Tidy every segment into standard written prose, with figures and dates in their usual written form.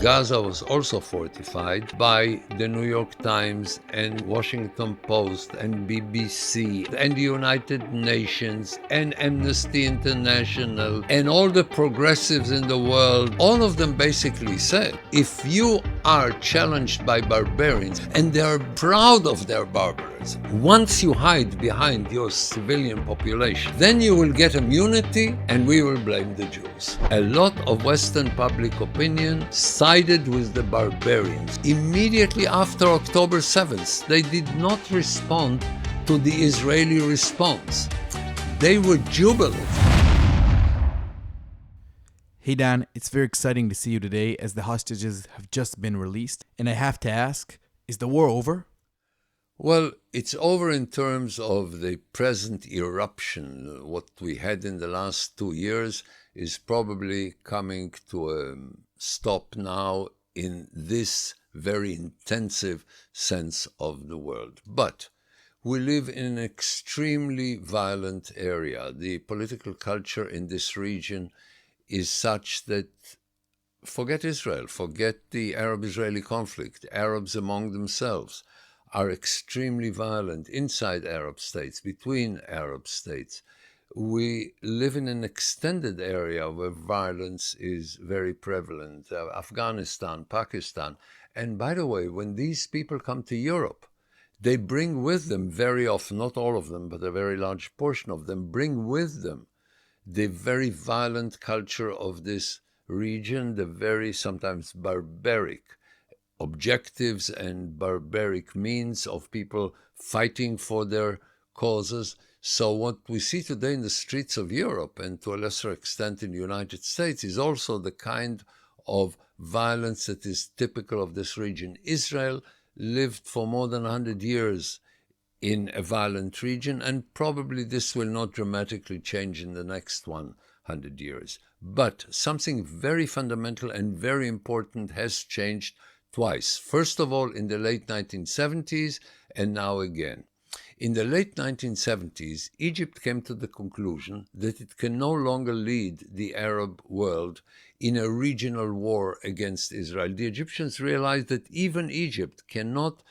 Gaza was also fortified by the New York Times and Washington Post and BBC and the United Nations and Amnesty International and all the progressives in the world. All of them basically said, if you are challenged by barbarians, and they are proud of their barbarism, once you hide behind your civilian population, then you will get immunity and we will blame the Jews. A lot of Western public opinion sided with the barbarians. Immediately after October 7th, they did not respond to the Israeli response. They were jubilant. Hey Dan, it's very exciting to see you today as the hostages have just been released. And I have to ask, is the war over? Well, it's over in terms of the present eruption. What we had in the last 2 years is probably coming to a stop now in this very intensive sense of the world. But we live in an extremely violent area. The political culture in this region is such that, forget Israel, forget the Arab-Israeli conflict, Arabs among themselves are extremely violent inside Arab states, between Arab states. We live in an extended area where violence is very prevalent, Afghanistan, Pakistan. And by the way, when these people come to Europe, they bring with them very often, not all of them, but a very large portion of them, bring with them the very violent culture of this region, the very sometimes barbaric objectives and barbaric means of people fighting for their causes. So what we see today in the streets of Europe, and to a lesser extent in the United States, is also the kind of violence that is typical of this region. Israel lived for more than 100 years in a violent region, and probably this will not dramatically change in the next 100 years. But something very fundamental and very important has changed twice. First of all, in the late 1970s, and now again. In the late 1970s, Egypt came to the conclusion that it can no longer lead the Arab world in a regional war against Israel. The Egyptians realized that even Egypt cannot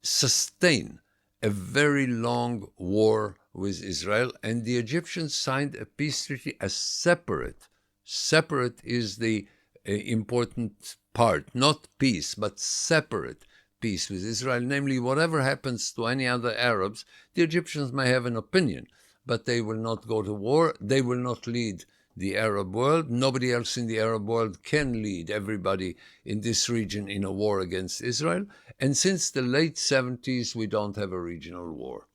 sustain a very long war with Israel, and the Egyptians signed a peace treaty, a separate is the important part, not peace, but separate peace with Israel. Namely, whatever happens to any other Arabs, the Egyptians may have an opinion, but they will not go to war, they will not lead the Arab world. Nobody else in the Arab world can lead everybody in this region in a war against Israel. And since the late 70s, we don't have a regional war.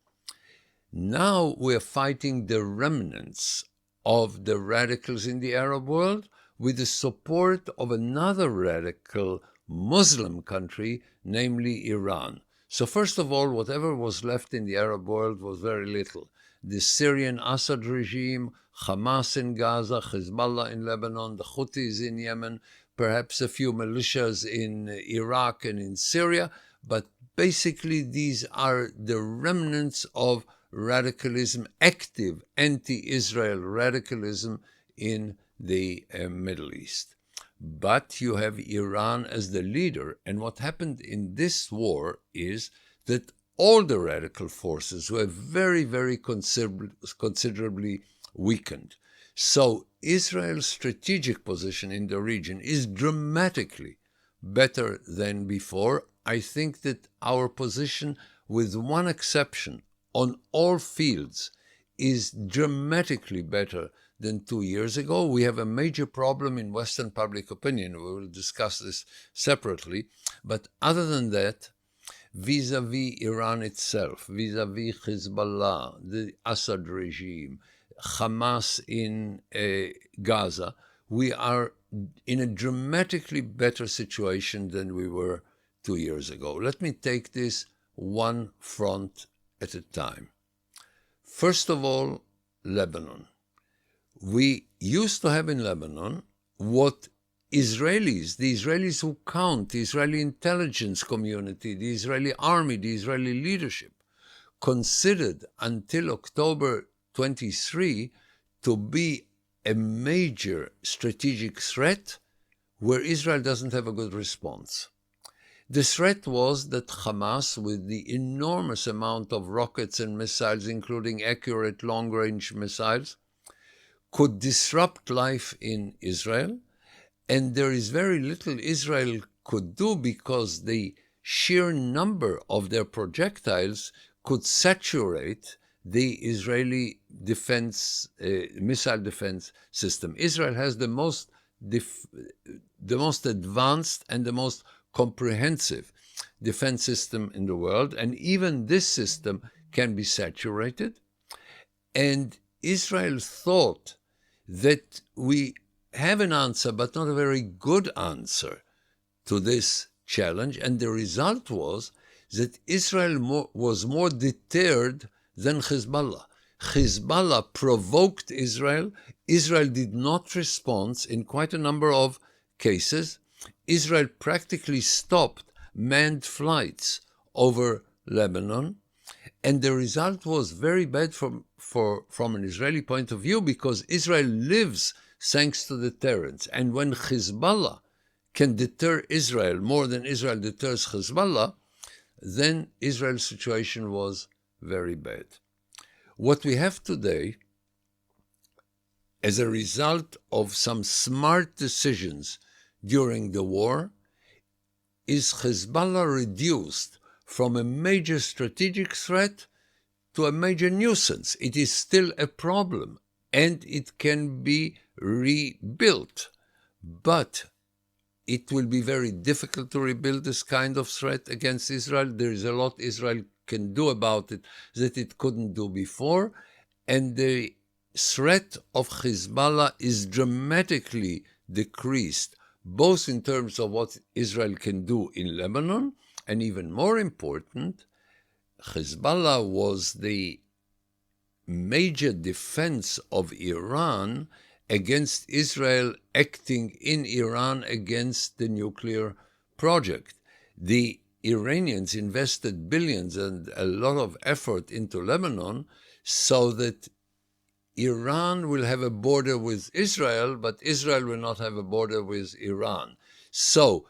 Now we're fighting the remnants of the radicals in the Arab world with the support of another radical Muslim country, namely Iran. So first of all, whatever was left in the Arab world was very little. The Syrian Assad regime, Hamas in Gaza, Hezbollah in Lebanon, the Houthis in Yemen, perhaps a few militias in Iraq and in Syria, but basically these are the remnants of radicalism, active anti-Israel radicalism in the Middle East. But you have Iran as the leader, and what happened in this war is that all the radical forces were very, very considerably weakened. So Israel's strategic position in the region is dramatically better than before. I think that our position, with one exception, on all fields, is dramatically better than 2 years ago. We have a major problem in Western public opinion. We will discuss this separately. But other than that, vis-a-vis Iran itself, vis-a-vis Hezbollah, the Assad regime, Hamas in Gaza, we are in a dramatically better situation than we were 2 years ago. Let me take this one front at a time. First of all, Lebanon. We used to have in Lebanon what the Israelis who count, the Israeli intelligence community, the Israeli army, the Israeli leadership, considered until October 23 to be a major strategic threat, where Israel doesn't have a good response. The threat was that Hamas, with the enormous amount of rockets and missiles, including accurate long-range missiles, could disrupt life in Israel, and there is very little Israel could do because the sheer number of their projectiles could saturate the Israeli missile defense system. Israel has the most advanced and the most comprehensive defense system in the world, and even this system can be saturated. And Israel thought that we have an answer, but not a very good answer to this challenge, and the result was that Israel was more deterred than Hezbollah. Hezbollah provoked Israel. Israel did not respond in quite a number of cases. Israel practically stopped manned flights over Lebanon, and the result was very bad from an Israeli point of view, because Israel lives thanks to deterrence. And when Hezbollah can deter Israel more than Israel deters Hezbollah, then Israel's situation was very bad. What we have today, as a result of some smart decisions during the war, is Hezbollah reduced from a major strategic threat to a major nuisance. It is still a problem, and it can be rebuilt, but it will be very difficult to rebuild this kind of threat against Israel. There is a lot Israel can do about it that it couldn't do before, and the threat of Hezbollah is dramatically decreased, both in terms of what Israel can do in Lebanon, and even more important, Hezbollah was the major defense of Iran against Israel acting in Iran against the nuclear project. The Iranians invested billions and a lot of effort into Lebanon so that Iran will have a border with Israel, but Israel will not have a border with Iran. So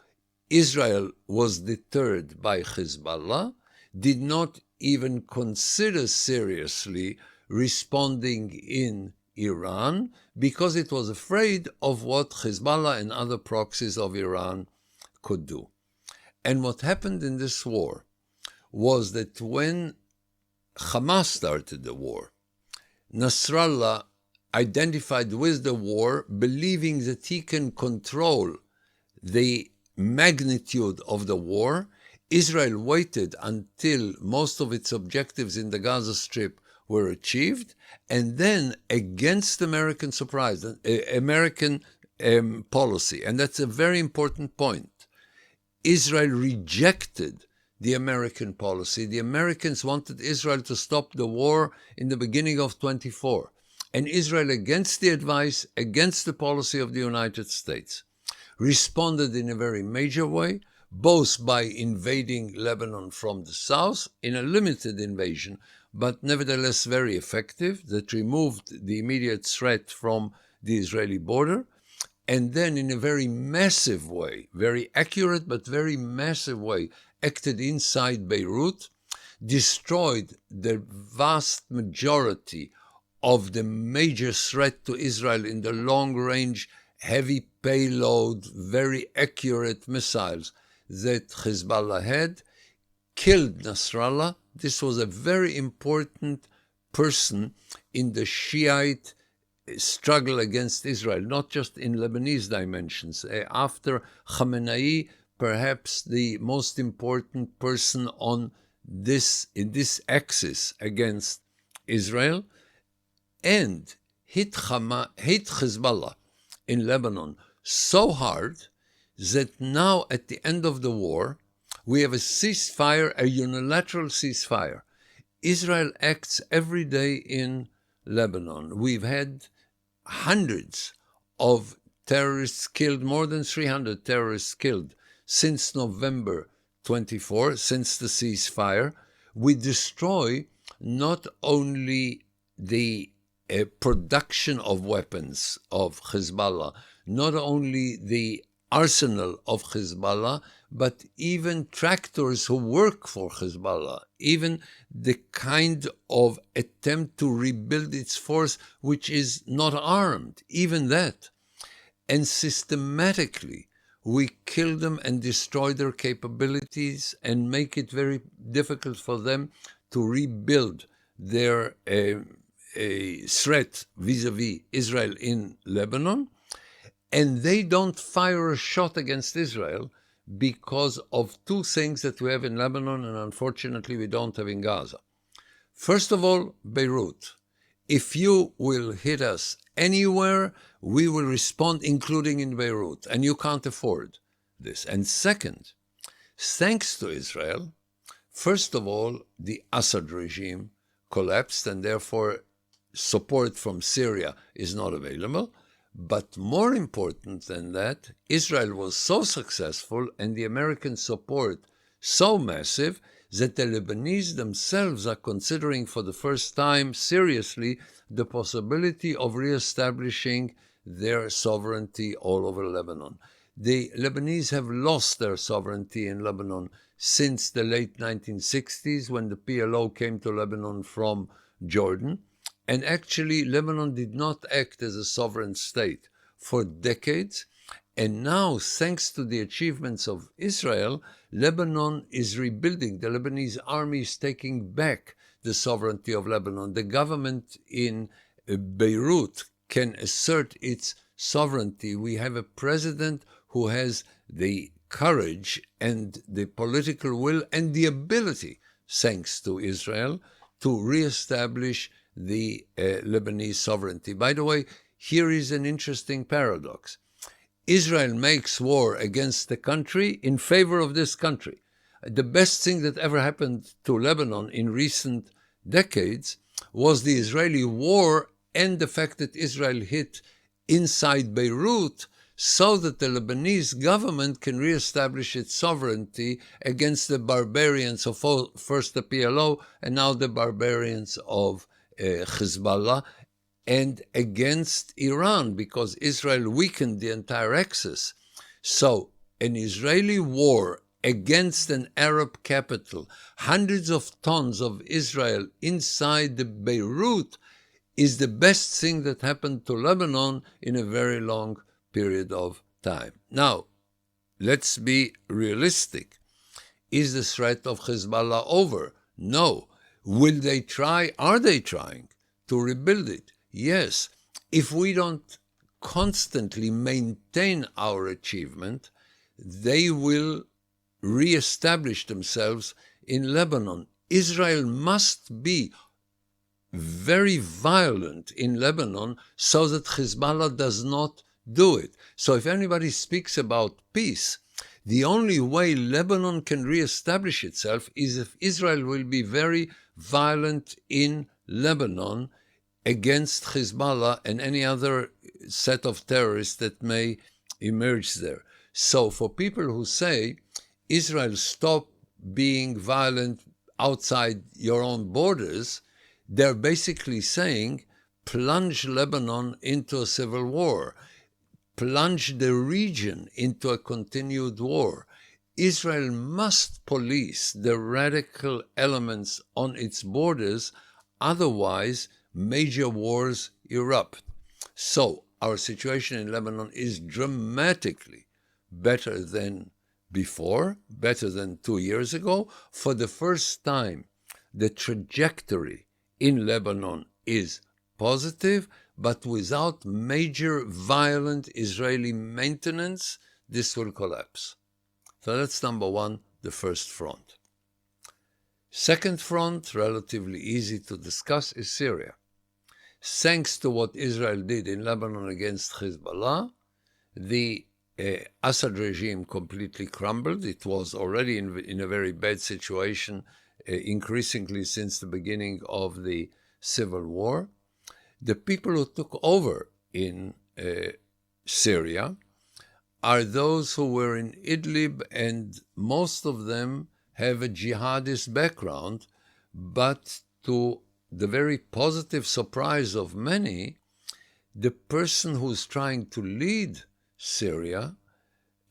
Israel was deterred by Hezbollah, did not even consider seriously responding in Iran because it was afraid of what Hezbollah and other proxies of Iran could do. And what happened in this war was that when Hamas started the war, Nasrallah identified with the war, believing that he can control the magnitude of the war. Israel waited until most of its objectives in the Gaza Strip were achieved, and then, against American American policy, and that's a very important point, Israel rejected the American policy. The Americans wanted Israel to stop the war in the beginning of 24, and Israel, against the advice, against the policy of the United States, responded in a very major way, both by invading Lebanon from the south, in a limited invasion, but nevertheless very effective, that removed the immediate threat from the Israeli border, and then in a very massive way, very accurate but very massive way, acted inside Beirut, destroyed the vast majority of the major threat to Israel in the long-range, heavy payload, very accurate missiles that Hezbollah had, killed Nasrallah. This was a very important person in the Shiite struggle against Israel, not just in Lebanese dimensions. After Khamenei, perhaps the most important person in this axis against Israel, and hit Hezbollah in Lebanon so hard that now at the end of the war, we have a ceasefire, a unilateral ceasefire. Israel acts every day in Lebanon. We've had hundreds of terrorists killed, more than 300 terrorists killed since November 24, since the ceasefire. We destroy not only the production of weapons of Hezbollah, not only the arsenal of Hezbollah, but even tractors who work for Hezbollah, even the kind of attempt to rebuild its force, which is not armed, even that. And systematically, we kill them and destroy their capabilities and make it very difficult for them to rebuild their threat vis-a-vis Israel in Lebanon. And they don't fire a shot against Israel because of two things that we have in Lebanon and unfortunately we don't have in Gaza. First of all, Beirut. If you will hit us anywhere, we will respond, including in Beirut, and you can't afford this. And second, thanks to Israel, first of all, the Assad regime collapsed and therefore support from Syria is not available. But more important than that, Israel was so successful and the American support so massive that the Lebanese themselves are considering for the first time seriously the possibility of reestablishing their sovereignty all over Lebanon. The Lebanese have lost their sovereignty in Lebanon since the late 1960s when the PLO came to Lebanon from Jordan. And actually, Lebanon did not act as a sovereign state for decades. And now, thanks to the achievements of Israel, Lebanon is rebuilding. The Lebanese army is taking back the sovereignty of Lebanon. The government in Beirut can assert its sovereignty. We have a president who has the courage and the political will and the ability, thanks to Israel, to reestablish the Lebanese sovereignty. By the way, here is an interesting paradox. Israel makes war against the country in favor of this country. The best thing that ever happened to Lebanon in recent decades was the Israeli war and the fact that Israel hit inside Beirut so that the Lebanese government can reestablish its sovereignty against the barbarians of first the PLO and now the barbarians of Hezbollah, and against Iran because Israel weakened the entire axis. So an Israeli war against an Arab capital, hundreds of tons of Israel inside the Beirut, is the best thing that happened to Lebanon in a very long period of time. Now, let's be realistic. Is the threat of Hezbollah over? No. Will they try? Are they trying to rebuild it? Yes. If we don't constantly maintain our achievement, they will reestablish themselves in Lebanon. Israel must be very violent in Lebanon so that Hezbollah does not do it. So if anybody speaks about peace, the only way Lebanon can reestablish itself is if Israel will be very violent in Lebanon against Hezbollah and any other set of terrorists that may emerge there. So for people who say, Israel, stop being violent outside your own borders, they're basically saying, plunge Lebanon into a civil war, plunge the region into a continued war. Israel must police the radical elements on its borders, otherwise major wars erupt. So our situation in Lebanon is dramatically better than before, better than 2 years ago. For the first time, the trajectory in Lebanon is positive, but without major violent Israeli maintenance, this will collapse. So that's number one, the first front. Second front, relatively easy to discuss, is Syria. Thanks to what Israel did in Lebanon against Hezbollah, the Assad regime completely crumbled. It was already in a very bad situation, increasingly since the beginning of the civil war. The people who took over in Syria are those who were in Idlib, and most of them have a jihadist background, but to the very positive surprise of many, the person who's trying to lead Syria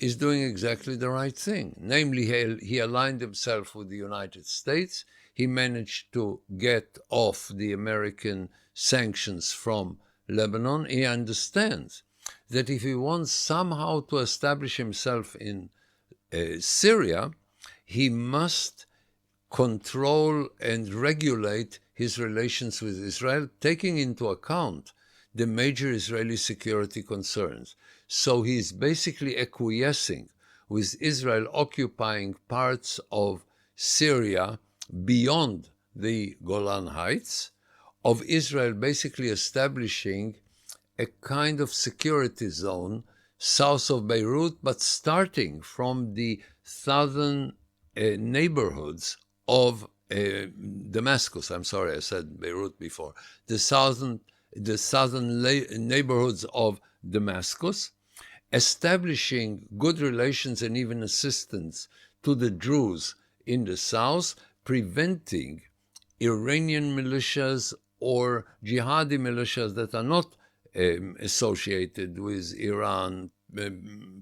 is doing exactly the right thing. Namely, he aligned himself with the United States. He managed to get off the American sanctions from Lebanon. He understands that if he wants somehow to establish himself in Syria, he must control and regulate his relations with Israel, taking into account the major Israeli security concerns. So he's basically acquiescing with Israel occupying parts of Syria beyond the Golan Heights, of Israel basically establishing a kind of security zone south of Beirut, but starting from the southern neighborhoods of Damascus. I'm sorry, I said Beirut before. The southern neighborhoods of Damascus, establishing good relations and even assistance to the Druze in the south, preventing Iranian militias or jihadi militias that are not associated with Iran,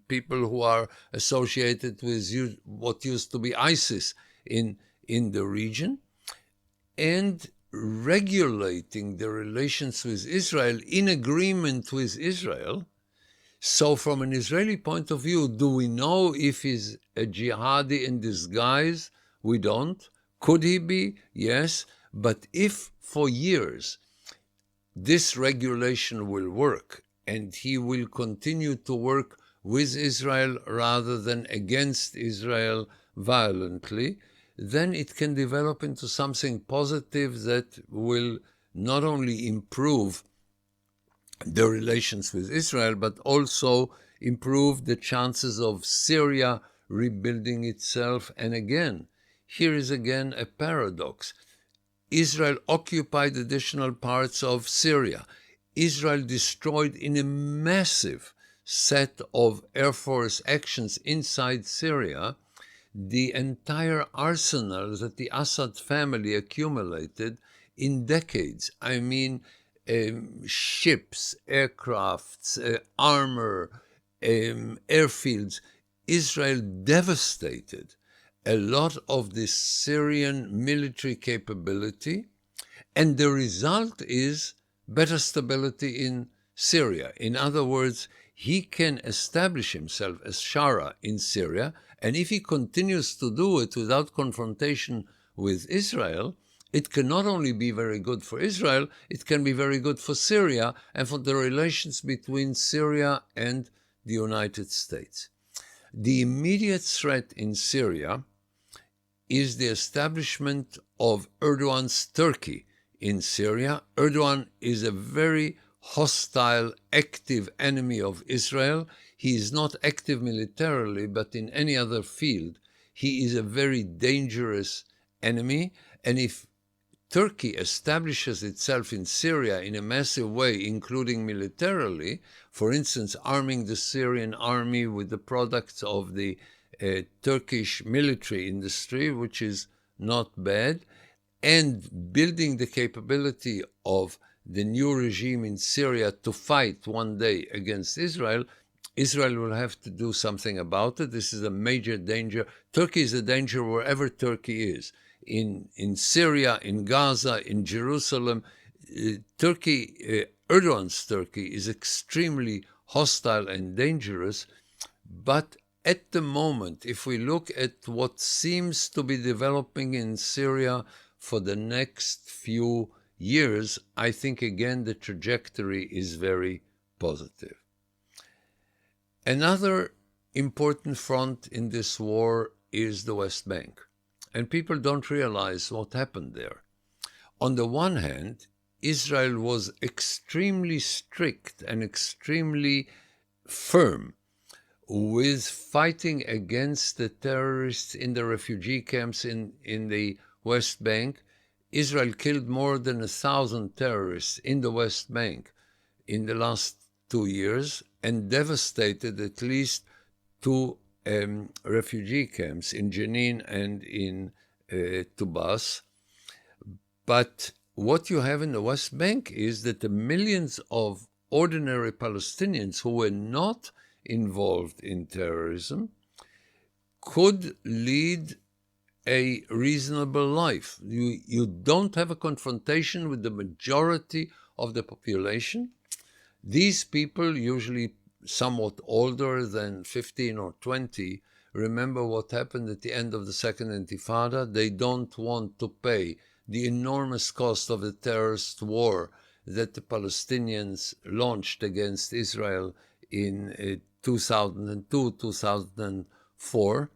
people who are associated with what used to be ISIS in the region, and regulating the relations with Israel in agreement with Israel. So from an Israeli point of view, do we know if he's a jihadi in disguise? We don't. Could he be? Yes. But if for years this regulation will work and he will continue to work with Israel rather than against Israel violently, then it can develop into something positive that will not only improve the relations with Israel, but also improve the chances of Syria rebuilding itself. And again, here is again a paradox. Israel occupied additional parts of Syria. Israel destroyed in a massive set of Air Force actions inside Syria the entire arsenal that the Assad family accumulated in decades. I mean, ships, aircrafts, armor, airfields. Israel devastated a lot of the Syrian military capability, and the result is better stability in Syria. In other words, he can establish himself as Shara in Syria, and if he continues to do it without confrontation with Israel, it can not only be very good for Israel, it can be very good for Syria and for the relations between Syria and the United States. The immediate threat in Syria is the establishment of Erdogan's Turkey in Syria. Erdogan is a very hostile, active enemy of Israel. He is not active militarily, but in any other field, he is a very dangerous enemy. And if Turkey establishes itself in Syria in a massive way, including militarily, for instance, arming the Syrian army with the products of the Turkish military industry, which is not bad, and building the capability of the new regime in Syria to fight one day against Israel, Israel will have to do something about it. This is a major danger. Turkey is a danger wherever Turkey is. In Syria, in Gaza, in Jerusalem, Erdogan's Turkey is extremely hostile and dangerous. But at the moment, if we look at what seems to be developing in Syria for the next few years, I think again the trajectory is very positive. Another important front in this war is the West Bank. And people don't realize what happened there. On the one hand, Israel was extremely strict and extremely firm with fighting against the terrorists in the refugee camps in the West Bank. Israel killed more than 1,000 terrorists in the West Bank in the last 2 years and devastated at least 2 refugee camps in Jenin and in Tubas. But what you have in the West Bank is that the millions of ordinary Palestinians who were not involved in terrorism could lead a reasonable life. You don't have a confrontation with the majority of the population. These people, usually somewhat older than 15 or 20, remember what happened at the end of the Second Intifada. They don't want to pay the enormous cost of the terrorist war that the Palestinians launched against Israel in 2002, 2004.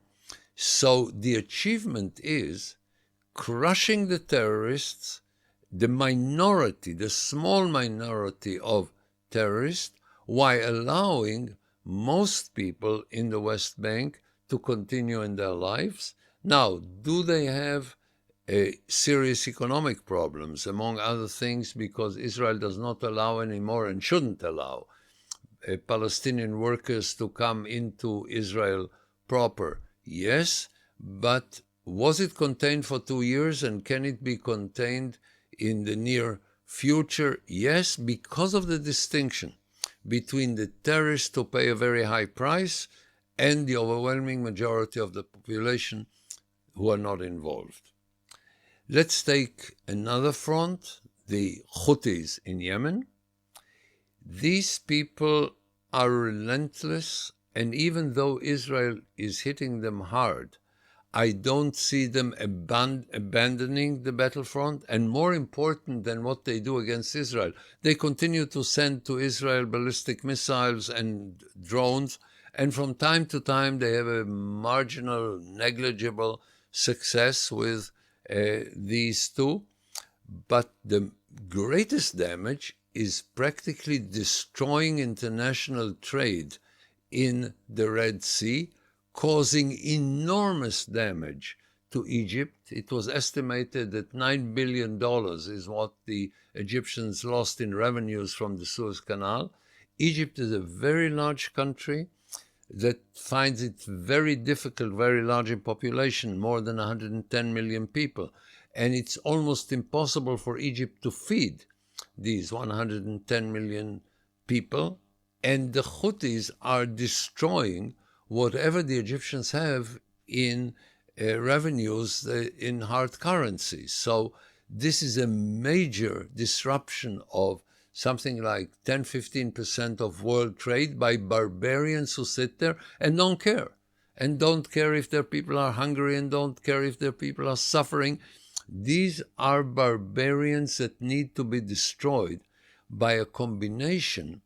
So the achievement is crushing the terrorists, the minority, the small minority of terrorists, while allowing most people in the West Bank to continue in their lives. Now, do they have serious economic problems, among other things, because Israel does not allow anymore and shouldn't allow Palestinian workers to come into Israel proper? Yes, but was it contained for 2 years, and can it be contained in the near future? Yes, because of the distinction between the terrorists who pay a very high price and the overwhelming majority of the population who are not involved. Let's take another front, the Houthis in Yemen. These people are relentless, and even though Israel is hitting them hard, I don't see them abandoning the battlefront. And more important than what they do against Israel, they continue to send to Israel ballistic missiles and drones, and from time to time they have a marginal, negligible success with these two. But the greatest damage is practically destroying international trade in the Red Sea, causing enormous damage to Egypt. It was estimated that $9 billion is what the Egyptians lost in revenues from the Suez Canal. Egypt is a very large country that finds it very difficult, very large in population, more than 110 million people. And it's almost impossible for Egypt to feed these 110 million people. And the Houthis are destroying whatever the Egyptians have in revenues in hard currency. So this is a major disruption of something like 10-15% of world trade by barbarians who sit there and don't care. And don't care if their people are hungry, and don't care if their people are suffering. These are barbarians that need to be destroyed by a combination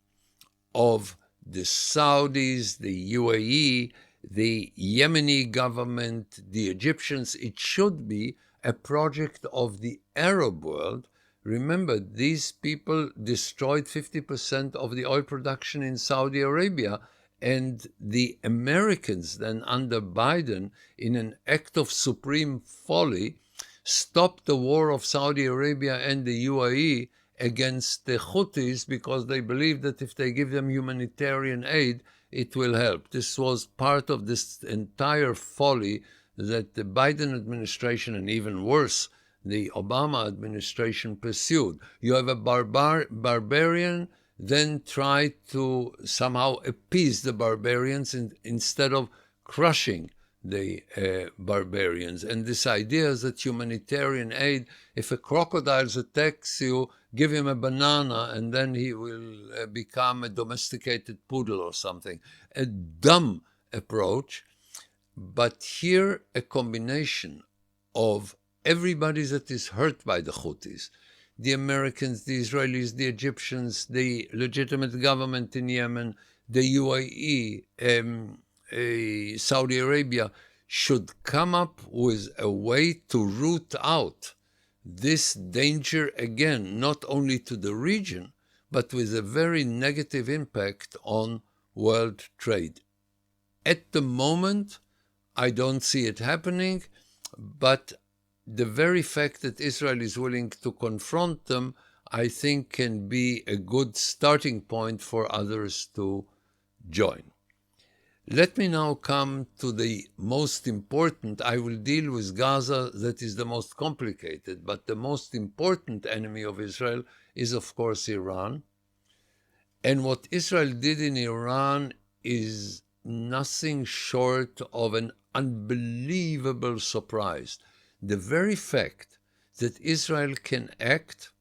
of the Saudis, the UAE, the Yemeni government, the Egyptians. It should be a project of the Arab world. Remember, these people destroyed 50% of the oil production in Saudi Arabia, and the Americans then under Biden, in an act of supreme folly, stopped the war of Saudi Arabia and the UAE against the Houthis because they believe that if they give them humanitarian aid, it will help. This was part of this entire folly that the Biden administration, and even worse, the Obama administration, pursued. You have a barbarian, then try to somehow appease the barbarians instead of crushing the barbarians. And this idea is that humanitarian aid, if a crocodile attacks you, give him a banana and then he will become a domesticated poodle or something. A dumb approach. But here a combination of everybody that is hurt by the Houthis, the Americans, the Israelis, the Egyptians, the legitimate government in Yemen, the UAE, Saudi Arabia, should come up with a way to root out this danger, again, not only to the region, but with a very negative impact on world trade. At the moment, I don't see it happening, but the very fact that Israel is willing to confront them, I think, can be a good starting point for others to join. Let me now come to the most important. I will deal with Gaza, that is the most complicated, but the most important enemy of Israel is, of course, Iran. And what Israel did in Iran is nothing short of an unbelievable surprise. The very fact that Israel can act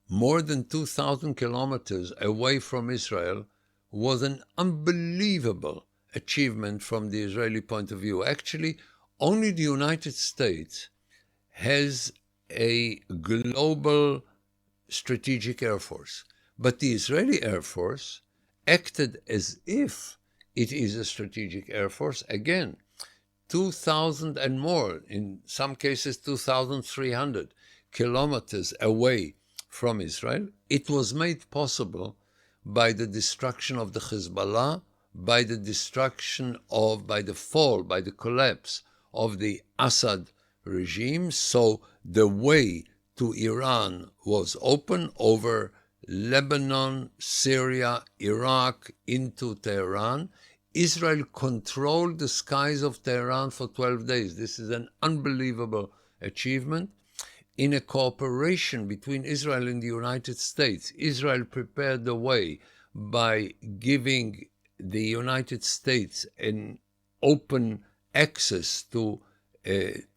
more than 2,000 kilometers away from Israel was an unbelievable achievement from the Israeli point of view. Actually, only the United States has a global strategic air force. But the Israeli Air Force acted as if it is a strategic air force. Again, 2,000 and more, in some cases 2,300 kilometers away from Israel. It was made possible by the destruction of the Hezbollah, by the collapse of the Assad regime. So the way to Iran was open over Lebanon, Syria, Iraq, into Tehran. Israel controlled the skies of Tehran for 12 days. This is an unbelievable achievement. In a cooperation between Israel and the United States, Israel prepared the way by giving the United States an open access to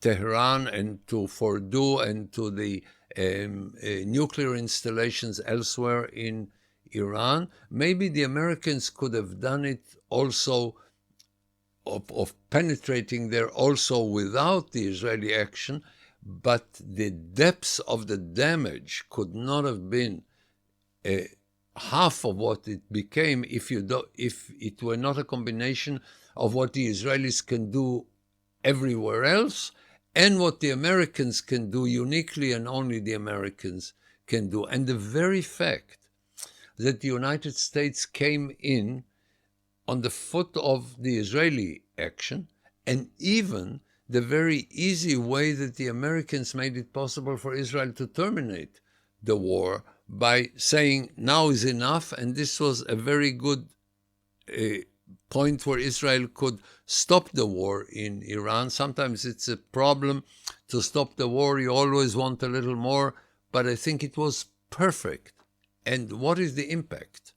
Tehran and to Fordow and to the nuclear installations elsewhere in Iran. Maybe the Americans could have done it also, of penetrating there also without the Israeli action, but the depths of the damage could not have been half of what it became if it were not a combination of what the Israelis can do everywhere else and what the Americans can do uniquely, and only the Americans can do. And the very fact that the United States came in on the foot of the Israeli action, and even the very easy way that the Americans made it possible for Israel to terminate the war by saying, now is enough. And this was a very good point where Israel could stop the war in Iran. Sometimes it's a problem to stop the war. You always want a little more, but I think it was perfect. And what is the impact?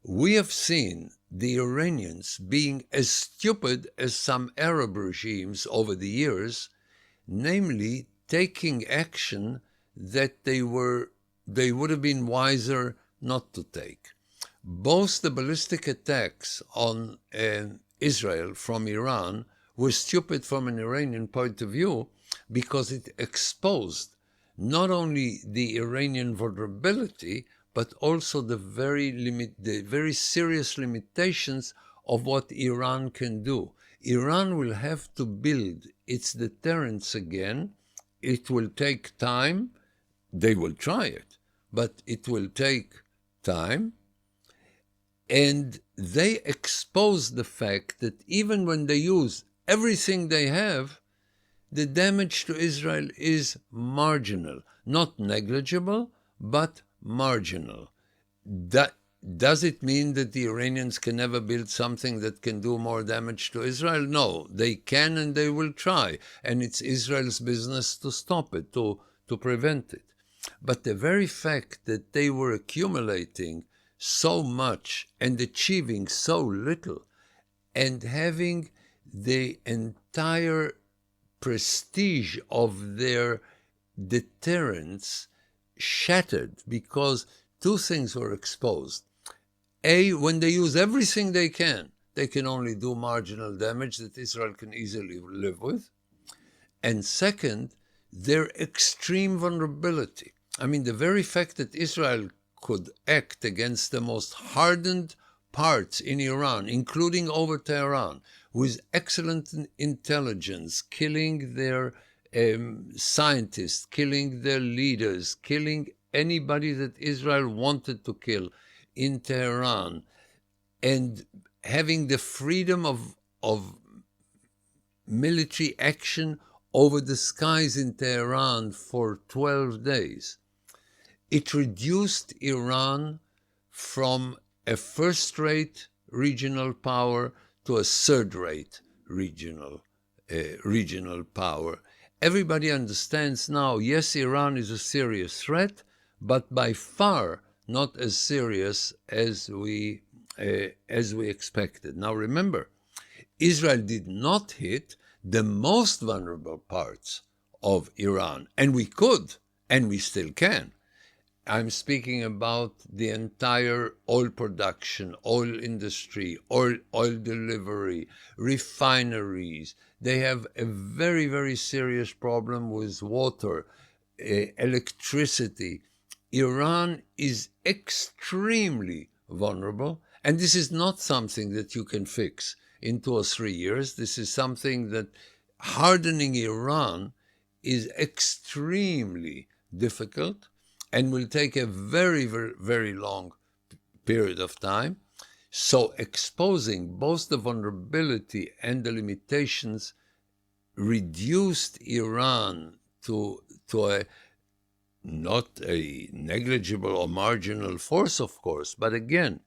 We have seen the Iranians being as stupid as some Arab regimes over the years, namely taking action that they would have been wiser not to take. Both the ballistic attacks on Israel from Iran were stupid from an Iranian point of view, because it exposed not only the Iranian vulnerability, but also the very serious limitations of what Iran can do. Iran will have to build its deterrence again. It will take time. They will try it, but it will take time. And they expose the fact that even when they use everything they have, the damage to Israel is marginal, not negligible, but marginal. Does it mean that the Iranians can never build something that can do more damage to Israel? No, they can and they will try. And it's Israel's business to stop it, to prevent it. But the very fact that they were accumulating so much and achieving so little, and having the entire prestige of their deterrence shattered, because two things were exposed. A, when they use everything they can only do marginal damage that Israel can easily live with. And second, their extreme vulnerability. I mean, the very fact that Israel could act against the most hardened parts in Iran, including over Tehran, with excellent intelligence, killing their scientists, killing their leaders, killing anybody that Israel wanted to kill in Tehran, and having the freedom of military action over the skies in Tehran for 12 days. It reduced Iran from a first-rate regional power to a third-rate regional power. Everybody understands now, yes, Iran is a serious threat, but by far not as serious as we as we expected. Now remember, Israel did not hit the most vulnerable parts of Iran, and we could, and we still can. I'm speaking about the entire oil production, oil industry, oil delivery, refineries. They have a very, very serious problem with water, electricity. Iran is extremely vulnerable, and this is not something that you can fix in 2 or 3 years. This is something that hardening Iran is extremely difficult and will take a very, very, very long period of time. So exposing both the vulnerability and the limitations reduced Iran to a not a negligible or marginal force, of course, but again,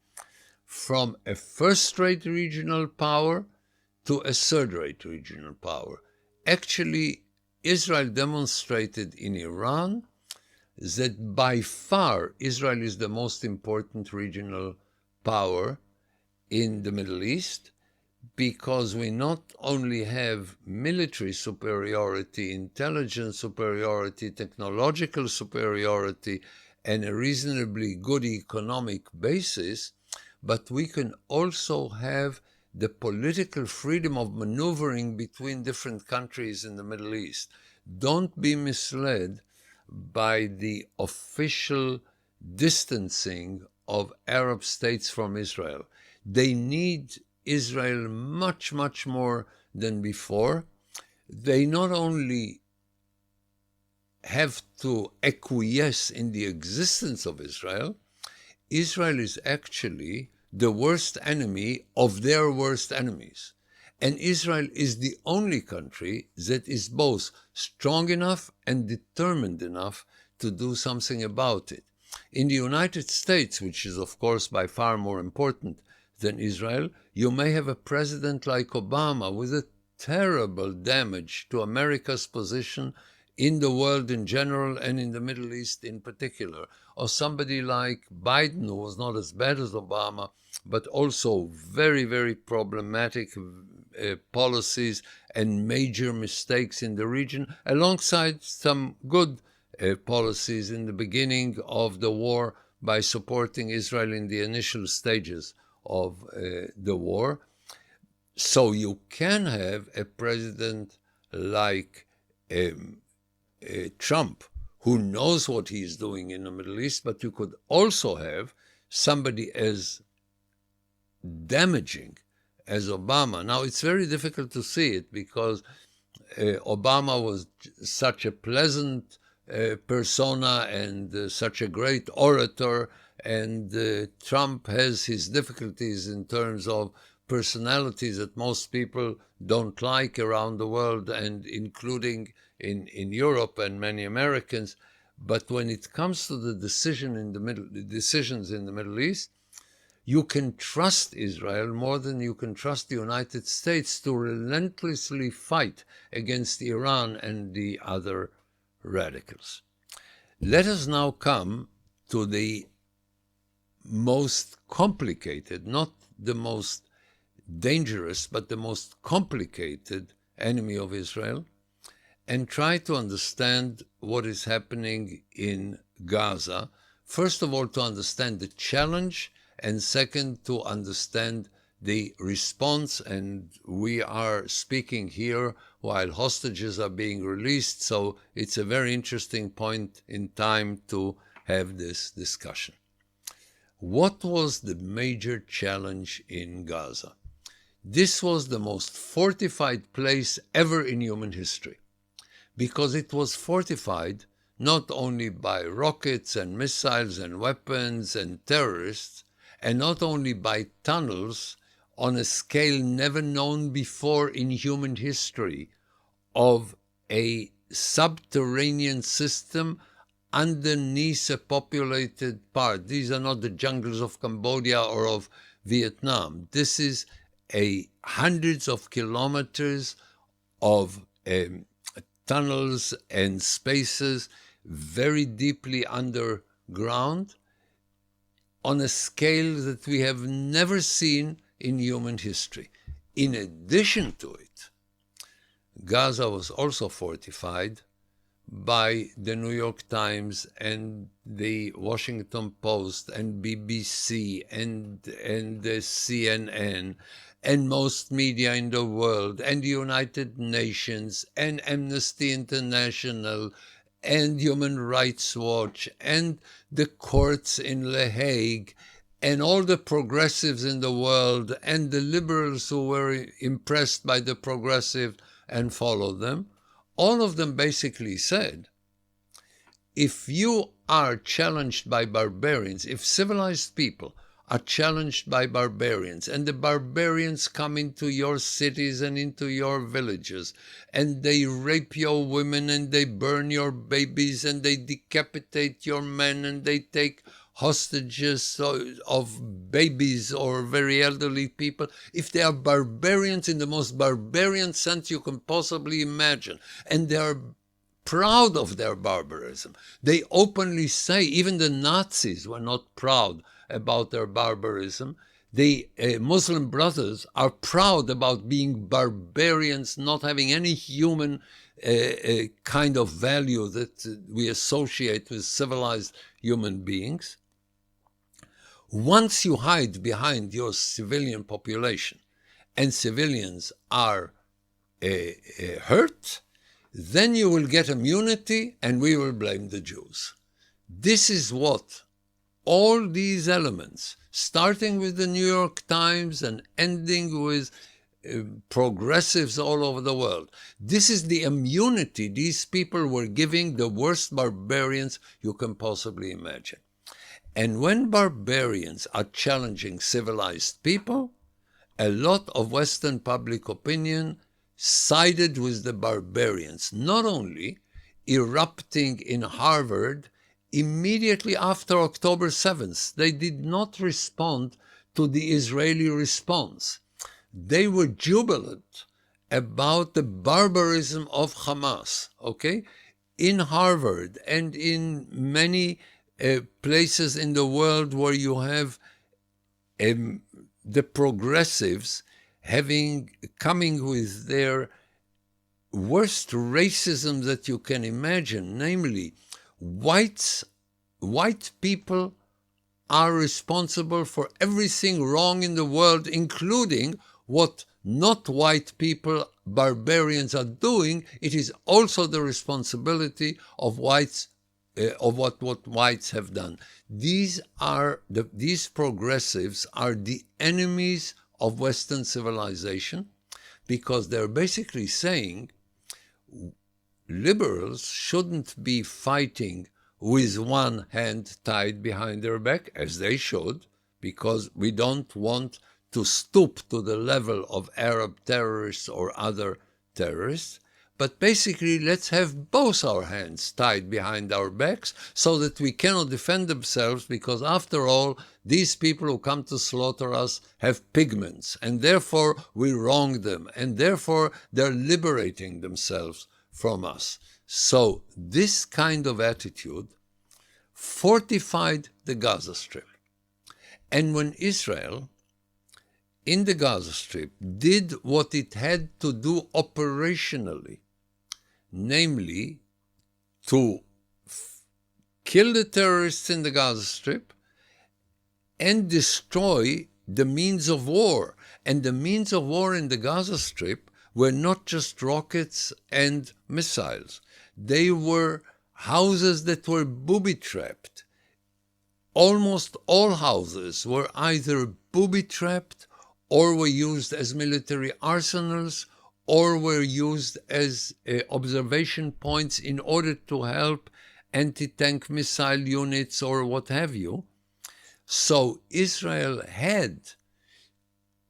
from a first-rate regional power to a third-rate regional power. Actually, Israel demonstrated in Iran that by far Israel is the most important regional power in the Middle East, because we not only have military superiority, intelligence superiority, technological superiority, and a reasonably good economic basis, but we can also have the political freedom of maneuvering between different countries in the Middle East. Don't be misled by the official distancing of Arab states from Israel. They need Israel much, much more than before. They not only have to acquiesce in the existence of Israel, Israel is actually the worst enemy of their worst enemies. And Israel is the only country that is both strong enough and determined enough to do something about it. In the United States, which is of course by far more important than Israel, you may have a president like Obama with a terrible damage to America's position in the world in general and in the Middle East in particular, or somebody like Biden, who was not as bad as Obama, but also very, very problematic policies and major mistakes in the region, alongside some good policies in the beginning of the war by supporting Israel in the initial stages of the war. So you can have a president like Trump, who knows what he is doing in the Middle East, but you could also have somebody as damaging as Obama. Now, it's very difficult to see it because Obama was such a pleasant persona and such a great orator, and Trump has his difficulties in terms of personalities that most people don't like around the world, and including in Europe and many Americans. But when it comes to the decisions in the Middle East, you can trust Israel more than you can trust the United States to relentlessly fight against Iran and the other radicals. Let us now come to the most complicated, not the most dangerous, but the most complicated enemy of Israel, and try to understand what is happening in Gaza. First of all, to understand the challenge, and second, to understand the response. And we are speaking here while hostages are being released, so it's a very interesting point in time to have this discussion. What was the major challenge in Gaza? This was the most fortified place ever in human history, because it was fortified not only by rockets and missiles and weapons and terrorists, and not only by tunnels on a scale never known before in human history of a subterranean system underneath a populated part. These are not the jungles of Cambodia or of Vietnam. This is hundreds of kilometers of tunnels and spaces very deeply underground, on a scale that we have never seen in human history. In addition to it, Gaza was also fortified by the New York Times and the Washington Post and BBC and the CNN and most media in the world and the United Nations and Amnesty International and Human Rights Watch and the courts in The Hague and all the progressives in the world and the liberals who were impressed by the progressive and followed them. All of them basically said, if you are challenged by barbarians, if civilized people are challenged by barbarians, and the barbarians come into your cities and into your villages, and they rape your women, and they burn your babies, and they decapitate your men, and they take hostages of babies or very elderly people, if they are barbarians in the most barbarian sense you can possibly imagine, and they are proud of their barbarism. They openly say, even the Nazis were not proud about their barbarism. The Muslim Brothers are proud about being barbarians, not having any human kind of value that we associate with civilized human beings. Once you hide behind your civilian population and civilians are hurt, then you will get immunity and we will blame the Jews. This is what all these elements, starting with the New York Times and ending with progressives all over the world, this is the immunity these people were giving the worst barbarians you can possibly imagine. And when barbarians are challenging civilized people, a lot of Western public opinion sided with the barbarians, not only erupting in Harvard immediately after October 7th. They did not respond to the Israeli response. They were jubilant about the barbarism of Hamas, okay? In Harvard and in many places in the world where you have the progressives coming with their worst racism that you can imagine, namely, white people are responsible for everything wrong in the world, including what not white people, barbarians, are doing. It is also the responsibility of whites, of what whites have done. These progressives are the enemies of Western civilization, because they're basically saying liberals shouldn't be fighting with one hand tied behind their back, as they should, because we don't want to stoop to the level of Arab terrorists or other terrorists. But basically, let's have both our hands tied behind our backs so that we cannot defend themselves, because after all, these people who come to slaughter us have pigments, and therefore we wrong them, and therefore they're liberating themselves from us. So this kind of attitude fortified the Gaza Strip. And when Israel, in the Gaza Strip, did what it had to do operationally, namely to kill the terrorists in the Gaza Strip and destroy the means of war. And the means of war in the Gaza Strip were not just rockets and missiles. They were houses that were booby-trapped. Almost all houses were either booby-trapped or were used as military arsenals or were used as observation points in order to help anti-tank missile units or what have you. So Israel had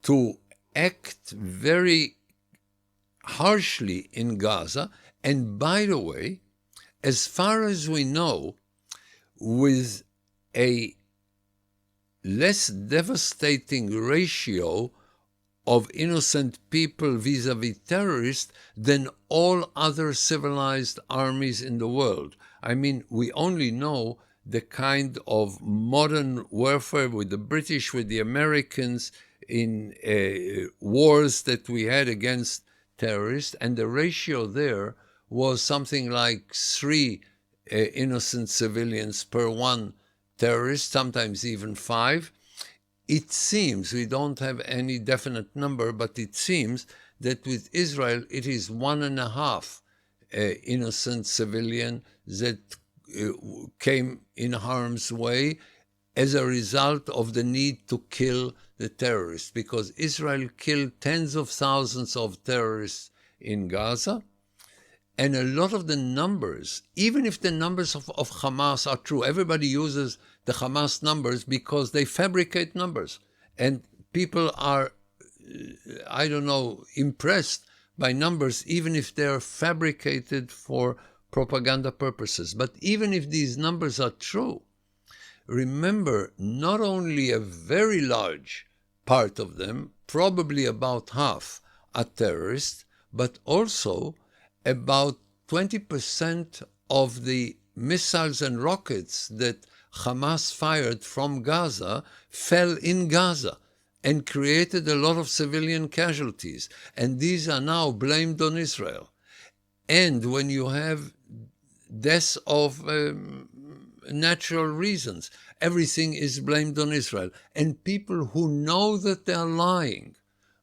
to act very harshly in Gaza. And by the way, as far as we know, with a less devastating ratio of innocent people vis-a-vis terrorists than all other civilized armies in the world. I mean, we only know the kind of modern warfare with the British, with the Americans in wars that we had against terrorists, and the ratio there was something like 3 innocent civilians per 1 terrorist, sometimes even 5. It seems, we don't have any definite number, but it seems that with Israel it is 1.5 innocent civilian that came in harm's way as a result of the need to kill the terrorists, because Israel killed tens of thousands of terrorists in Gaza. And a lot of the numbers, even if the numbers of Hamas are true, everybody uses the Hamas numbers because they fabricate numbers. And people are, impressed by numbers, even if they're fabricated for propaganda purposes. But even if these numbers are true, remember, not only a very large part of them, probably about half, are terrorists, but also about 20% of the missiles and rockets that Hamas fired from Gaza fell in Gaza and created a lot of civilian casualties. And these are now blamed on Israel. And when you have deaths of natural reasons, everything is blamed on Israel. And people who know that they're lying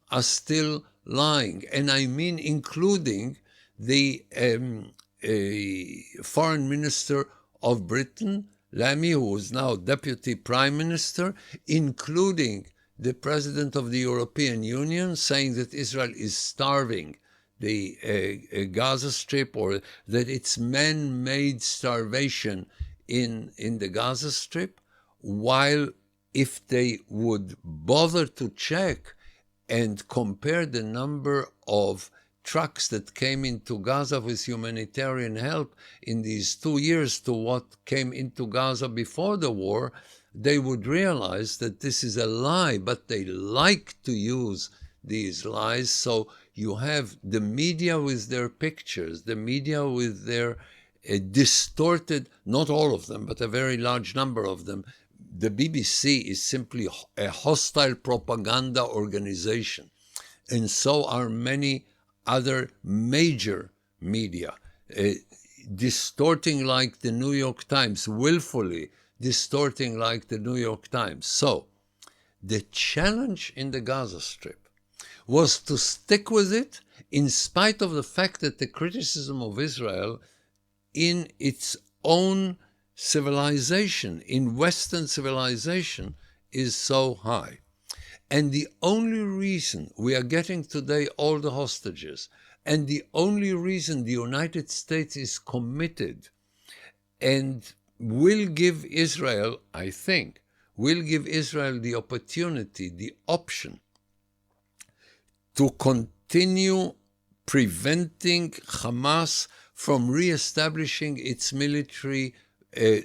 are still lying. And I mean including the foreign minister of Britain, Lammy, who is now deputy prime minister, including the president of the European Union, saying that Israel is starving the Gaza Strip, or that it's man-made starvation in the Gaza Strip, while if they would bother to check and compare the number of trucks that came into Gaza with humanitarian help in these 2 years to what came into Gaza before the war, they would realize that this is a lie, but they like to use these lies. So you have the media with their pictures, the media with their distorted, not all of them, but a very large number of them. The BBC is simply a hostile propaganda organization, and so are many other major media, distorting like the New York Times, willfully distorting like the New York Times. So the challenge in the Gaza Strip was to stick with it in spite of the fact that the criticism of Israel in its own civilization, in Western civilization, is so high. And the only reason we are getting today all the hostages, and the only reason the United States is committed and will give Israel, I think, will give Israel the opportunity, the option to continue preventing Hamas from reestablishing its military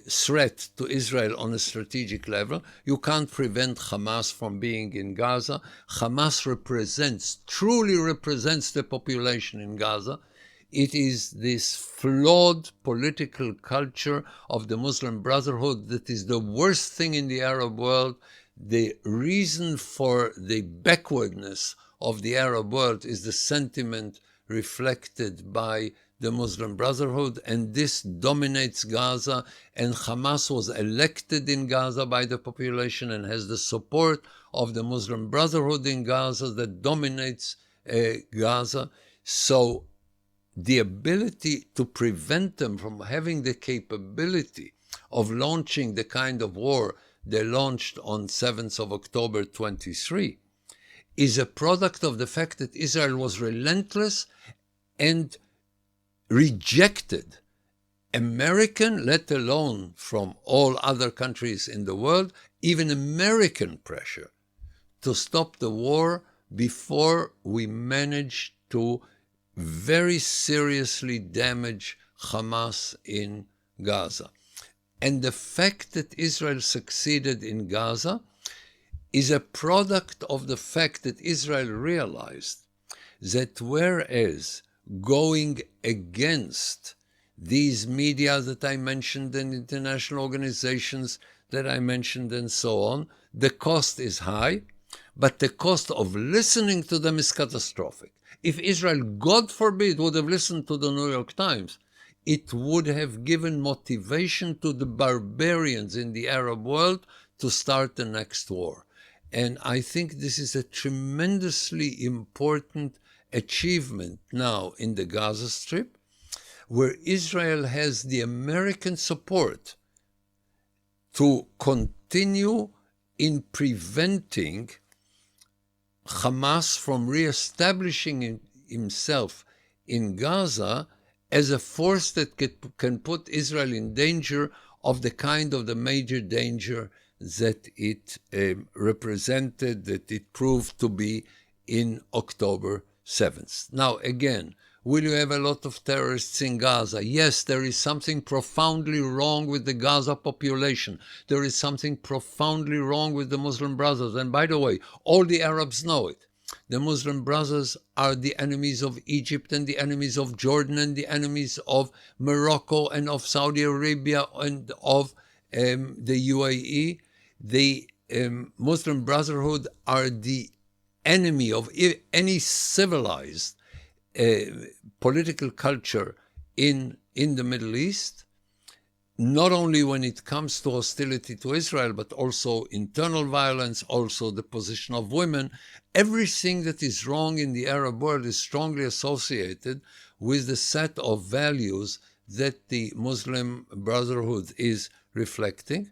threat to Israel on a strategic level. You can't prevent Hamas from being in Gaza. Hamas truly represents the population in Gaza. It is this flawed political culture of the Muslim Brotherhood that is the worst thing in the Arab world. The reason for the backwardness of the Arab world is the sentiment reflected by the Muslim Brotherhood, and this dominates Gaza, and Hamas was elected in Gaza by the population and has the support of the Muslim Brotherhood in Gaza that dominates Gaza. So the ability to prevent them from having the capability of launching the kind of war they launched on 7th of October 23 is a product of the fact that Israel was relentless and rejected American, let alone from all other countries in the world, even American pressure to stop the war before we managed to very seriously damage Hamas in Gaza. And the fact that Israel succeeded in Gaza is a product of the fact that Israel realized that whereas going against these media that I mentioned and international organizations that I mentioned and so on. The cost is high, but the cost of listening to them is catastrophic. If Israel, God forbid, would have listened to the New York Times, it would have given motivation to the barbarians in the Arab world to start the next war. And I think this is a tremendously important achievement now in the Gaza Strip, where Israel has the American support to continue in preventing Hamas from reestablishing himself in Gaza as a force that can put Israel in danger of the major danger that it represented, that it proved to be in October 7th. Now, again, will you have a lot of terrorists in Gaza? Yes, there is something profoundly wrong with the Gaza population. There is something profoundly wrong with the Muslim Brothers. And by the way, all the Arabs know it. The Muslim Brothers are the enemies of Egypt and the enemies of Jordan and the enemies of Morocco and of Saudi Arabia and of the UAE. The Muslim Brotherhood are the enemy of any civilized political culture in the Middle East, not only when it comes to hostility to Israel, but also internal violence, also the position of women. Everything that is wrong in the Arab world is strongly associated with the set of values that the Muslim Brotherhood is reflecting.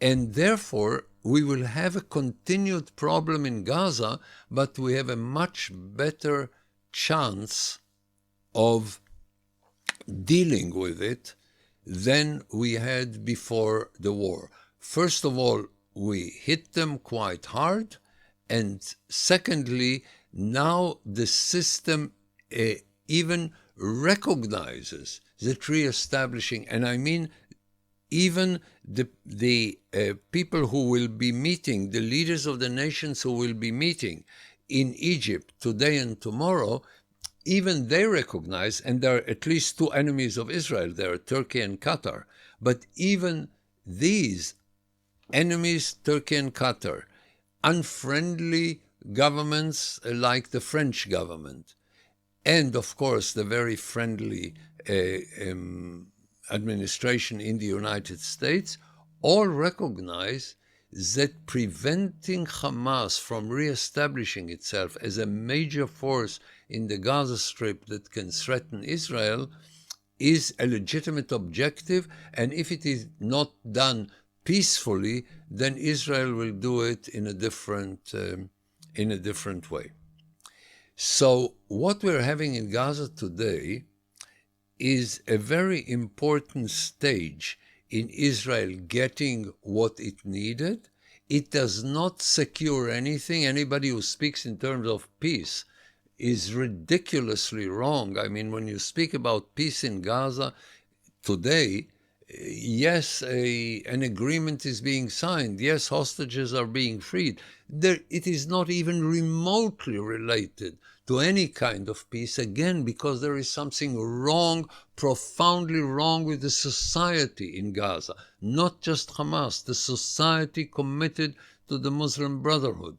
And therefore, we will have a continued problem in Gaza, but we have a much better chance of dealing with it than we had before the war. First of all, we hit them quite hard, and secondly, now the system even recognizes that re-establishing, and I mean even the people who will be meeting, the leaders of the nations who will be meeting in Egypt today and tomorrow, even they recognize, and there are at least two enemies of Israel, there are Turkey and Qatar, but even these enemies, Turkey and Qatar, unfriendly governments like the French government, and of course the very friendly administration in the United States, all recognize that preventing Hamas from reestablishing itself as a major force in the Gaza Strip that can threaten Israel is a legitimate objective, and if it is not done peacefully, then Israel will do it in a different way. So what we're having in Gaza today is a very important stage in Israel getting what it needed. It does not secure anything. Anybody who speaks in terms of peace is ridiculously wrong. I mean, when you speak about peace in Gaza today, yes, an agreement is being signed. Yes, hostages are being freed. It is not even remotely related to any kind of peace, again, because there is something wrong, profoundly wrong with the society in Gaza. Not just Hamas, the society committed to the Muslim Brotherhood,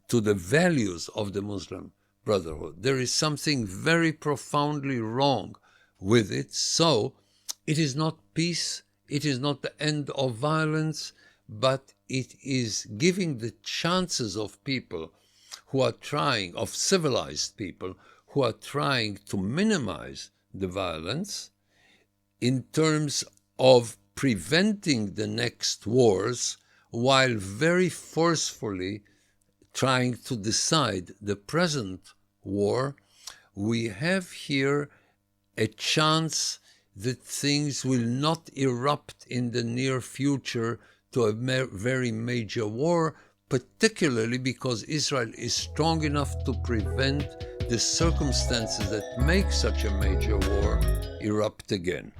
to the values of the Muslim Brotherhood. There is something very profoundly wrong with it. So it is not peace, it is not the end of violence, but it is giving the chances of people who are trying, of civilized people, who are trying to minimize the violence in terms of preventing the next wars while very forcefully trying to decide the present war. We have here a chance that things will not erupt in the near future to a very major war, particularly because Israel is strong enough to prevent the circumstances that make such a major war erupt again.